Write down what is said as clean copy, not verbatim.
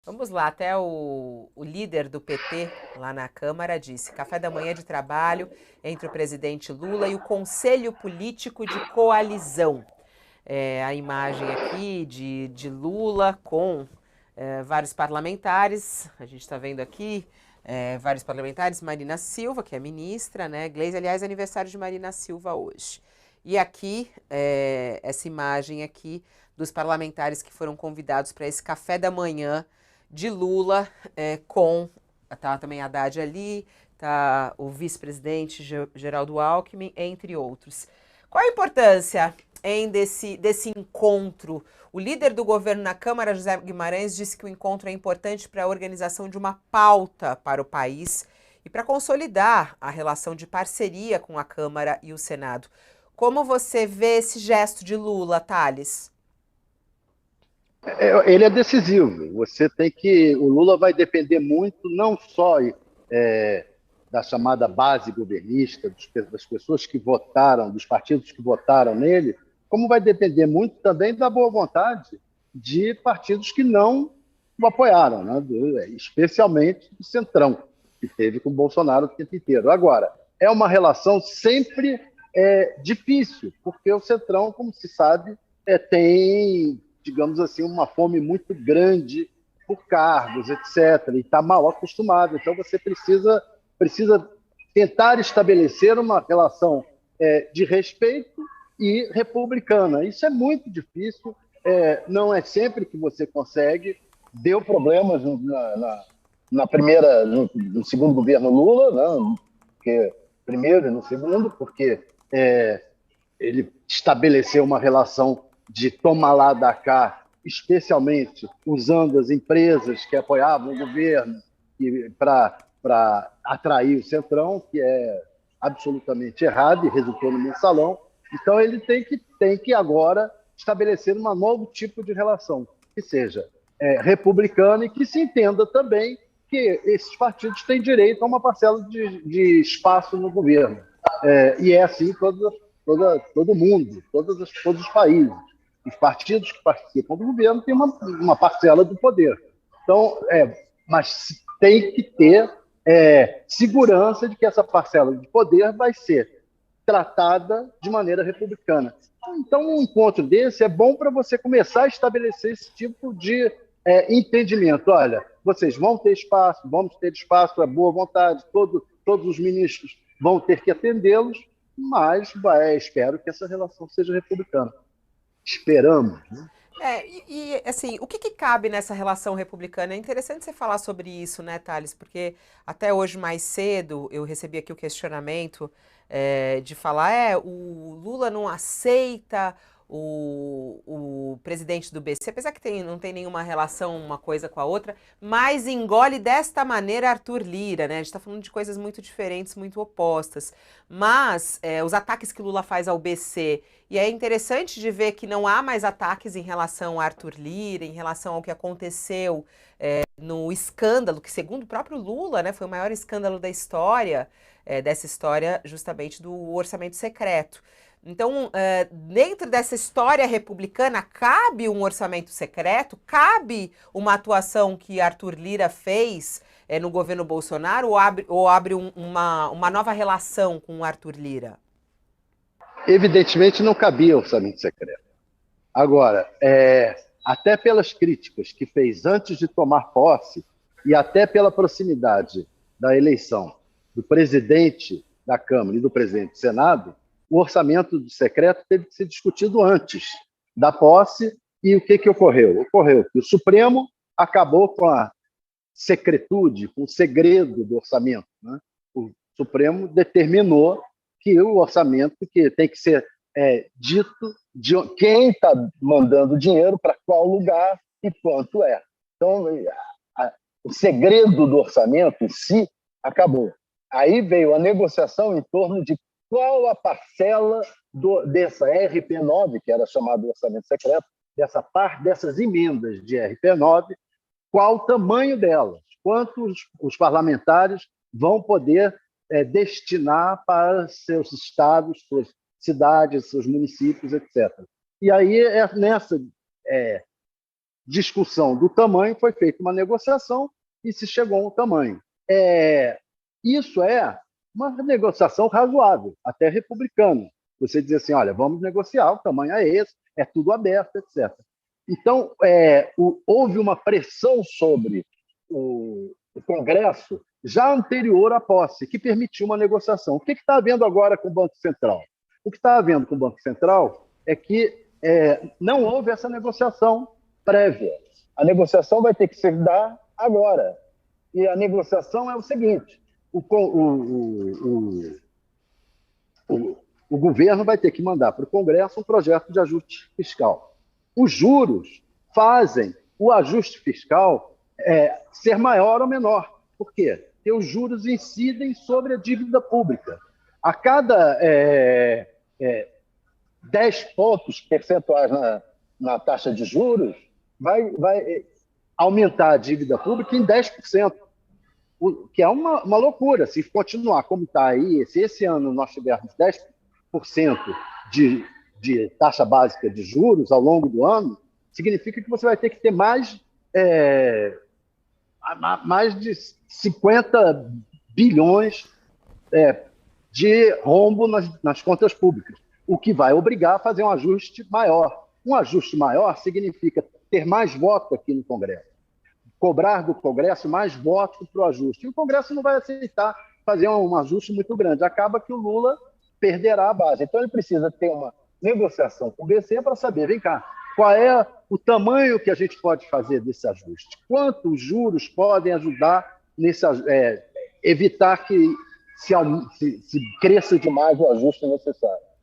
Vamos lá, até o líder do PT lá na Câmara disse: café da manhã de trabalho entre o presidente Lula e o Conselho Político de Coalizão. A imagem aqui de Lula com vários parlamentares, a gente está vendo aqui vários parlamentares, Marina Silva, que é ministra, né? Gleisi, aliás, é aniversário de Marina Silva hoje. E aqui, essa imagem aqui dos parlamentares que foram convidados para esse café da manhã de Lula com tá também a Haddad ali, tá o vice-presidente Geraldo Alckmin, entre outros. Qual a importância desse encontro? O líder do governo na Câmara, José Guimarães, disse que o encontro é importante para a organização de uma pauta para o país e para consolidar a relação de parceria com a Câmara e o Senado. Como você vê esse gesto de Lula, Thales? Ele é decisivo. Você tem que. O Lula vai depender muito, não só da chamada base governista, das pessoas que votaram, dos partidos que votaram nele, como vai depender muito também da boa vontade de partidos que não o apoiaram, né? Especialmente do Centrão, que teve com o Bolsonaro o tempo inteiro. Agora, é uma relação sempre difícil, porque o Centrão, como se sabe, tem, digamos assim, uma fome muito grande por cargos, etc., e está mal acostumado. Então, você precisa tentar estabelecer uma relação de respeito e republicana. Isso é muito difícil, não é sempre que você consegue. Deu problemas na primeira, no segundo governo Lula, né? Porque, primeiro e no segundo, porque ele estabeleceu uma relação de toma lá da cá, especialmente usando as empresas que apoiavam o governo para atrair o Centrão, que é absolutamente errado e resultou no mensalão. Então, ele tem que agora estabelecer um novo tipo de relação, que seja republicana e que se entenda também que esses partidos têm direito a uma parcela de espaço no governo. E é assim todo mundo, todos os países. Os partidos que participam do governo têm uma parcela do poder. Então, mas tem que ter segurança de que essa parcela de poder vai ser tratada de maneira republicana. Então, um encontro desse é bom para você começar a estabelecer esse tipo de entendimento. Olha, vocês vão ter espaço, vamos ter espaço, é boa vontade, todos os ministros vão ter que atendê-los, mas espero que essa relação seja republicana. Esperamos. Né? Assim, o que cabe nessa relação republicana? É interessante você falar sobre isso, né, Thales? Porque até hoje, mais cedo, eu recebi aqui o questionamento de falar, o Lula não aceita o presidente do BC, apesar que não tem nenhuma relação uma coisa com a outra, mas engole desta maneira Arthur Lira, né? A gente está falando de coisas muito diferentes, muito opostas. Mas os ataques que Lula faz ao BC, e é interessante de ver que não há mais ataques em relação a Arthur Lira, em relação ao que aconteceu no escândalo, que segundo o próprio Lula, né, foi o maior escândalo da história, dessa história justamente do orçamento secreto. Então, dentro dessa história republicana, cabe um orçamento secreto? Cabe uma atuação que Arthur Lira fez no governo Bolsonaro ou abre uma nova relação com o Arthur Lira? Evidentemente, não cabia orçamento secreto. Agora, até pelas críticas que fez antes de tomar posse e até pela proximidade da eleição do presidente da Câmara e do presidente do Senado, o orçamento secreto teve que ser discutido antes da posse. E o que ocorreu? Ocorreu que o Supremo acabou com a secretude, com o segredo do orçamento. Né? O Supremo determinou que o orçamento que tem que ser dito de quem está mandando dinheiro para qual lugar e quanto é. Então, o segredo do orçamento em si acabou. Aí veio a negociação em torno de qual a parcela dessa RP9, que era chamado orçamento secreto, dessa parte dessas emendas de RP9, qual o tamanho delas, quantos os parlamentares vão poder destinar para seus estados, suas cidades, seus municípios, etc. E aí, nessa discussão do tamanho, foi feita uma negociação e se chegou a um tamanho. Isso é uma negociação razoável, até republicana. Você dizer assim, olha, vamos negociar, o tamanho é esse, é tudo aberto, etc. Então, houve uma pressão sobre o Congresso já anterior à posse, que permitiu uma negociação. O que está havendo agora com o Banco Central? O que está havendo com o Banco Central é que não houve essa negociação prévia. A negociação vai ter que se dar agora. E a negociação é o seguinte: o governo vai ter que mandar para o Congresso um projeto de ajuste fiscal. Os juros fazem o ajuste fiscal ser maior ou menor. Por quê? Porque os juros incidem sobre a dívida pública. A cada 10 pontos percentuais na taxa de juros, vai aumentar a dívida pública em 10%, que é uma loucura. Se continuar como está aí, se esse ano nós tivermos 10% de taxa básica de juros ao longo do ano, significa que você vai ter que ter mais de 50 bilhões de rombo nas contas públicas, o que vai obrigar a fazer um ajuste maior. Um ajuste maior significa ter mais votos aqui no Congresso, cobrar do Congresso mais votos para o ajuste. E o Congresso não vai aceitar fazer um ajuste muito grande. Acaba que o Lula perderá a base. Então, ele precisa ter uma negociação com o BC para saber, vem cá, qual é o tamanho que a gente pode fazer desse ajuste? Quantos juros podem ajudar evitar que se cresça demais o ajuste necessário?